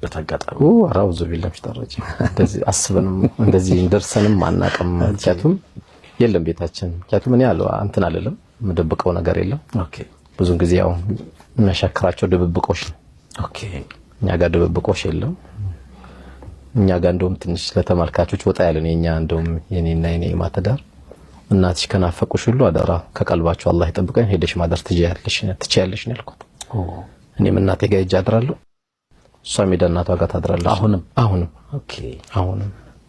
የነበረችበት አጋጣሚ? አራውዙ ቢላም ተጠረጭ እንደዚህ አስበንም እንደዚህ እንደርሰንም አናቀም። ምክንያቱም የለም ቤታችን ምክንያቱም እኔ አለው አንተን አይደለም መደብቀው ነገር የለም። ኦኬ ብዙ ጊዜ ያው የሚያሻክራቸው ድብብቆሽ ነው። ኦኬ እኛ ጋር ድብብቆሽ የለም። እኛ ጋር እንደውም ትንሽ ለተመልካቾች ወጣ ያለ ነው። እኛ እንደውም የኔና የኔ ማተዳር እናትሽ ከናፈቁሽ ሁሉ አደራ ከቀልባቸው አላህ ይጠብቀኝ ሄደሽ ማደር ትችያለሽ ነው ያልኩት። እኔም እናቴ ጋር ሄጄ አድራለሁ፣ እሷም ሄዳ እናቷ ጋር ታድራለች። አሁንም ኦኬ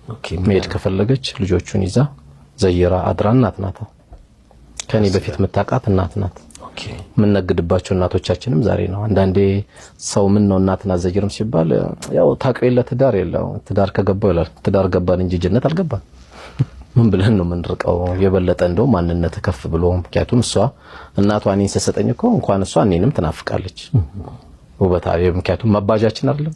ኦኬ መሄድ ከፈለገች ልጆቹን ይዛ ዘይራ አድራ እናት ናት። ከኔ በፊት መታቃት እናት ናት። ኦኬ የምንነግድባቸው እናቶቻችንም ዛሬ ነው። አንዳንዴ ሰው ምን ነው እናትና ዘይርም ሲባል ያው ታቀይለ ትዳር የለው ትዳር ከገባው ይላል። ትዳር ገባን እንጂ ጀነት አልገባን። ምን ብለን ነው የምንርቀው? የበለጠ እንደው ማንነት ከፍ ብሎ ምክንያቱም እሷ እናቷ እኔን ሰሰጠኝ እኮ እንኳን እሷ እኔንም ትናፍቃለች። ውበታ ምክንያቱም መባጃችን አይደለም።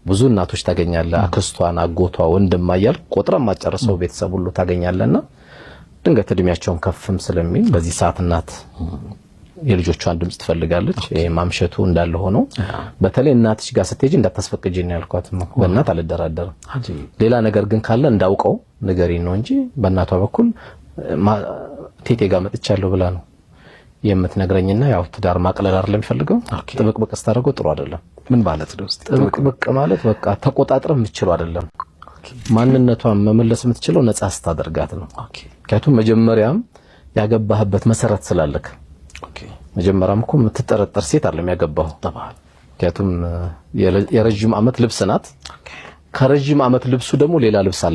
ብዙ እናቶች ታገኛለህ፣ አክስቷን፣ አጎቷ፣ ወንድም አያል ቆጥረን ማጨረሰው ቤተሰብ ሁሉ ታገኛለህና ድንገት እድሜያቸውን ከፍም ስለሚል በዚህ ሰዓት እናት የልጆቿን ድምጽ ትፈልጋለች። ማምሸቱ እንዳለ ሆኖ በተለይ እናትሽ ጋር ስትሄጂ እንዳታስፈቅጂኝ ያልኳት በእናት አልደራደርም። ሌላ ነገር ግን ካለ እንዳውቀው ንገሪኝ ነው እንጂ በእናቷ በኩል ቴቴ ጋር መጥቻለሁ ብላ ነው የምትነግረኝና ያው ትዳር ማቅለል አይደለም የሚፈልገው። ጥብቅብቅ ስታደርገው ጥሩ አይደለም። ምን ማለት ነው? ጥብቅብቅ ማለት በቃ ተቆጣጥረህ የምትችለው አይደለም። ማንነቷን መመለስ የምትችለው ነፃ ስታደርጋት ነው። ምክንያቱም መጀመሪያም ያገባህበት መሰረት ስላለክ መጀመሪያም እኮ የምትጠረጠር ሴት አይደለም ያገባው። ምክንያቱም የረጅም ዓመት ልብስ ናት። ከረጅም ዓመት ልብሱ ደግሞ ሌላ ልብስ አለ።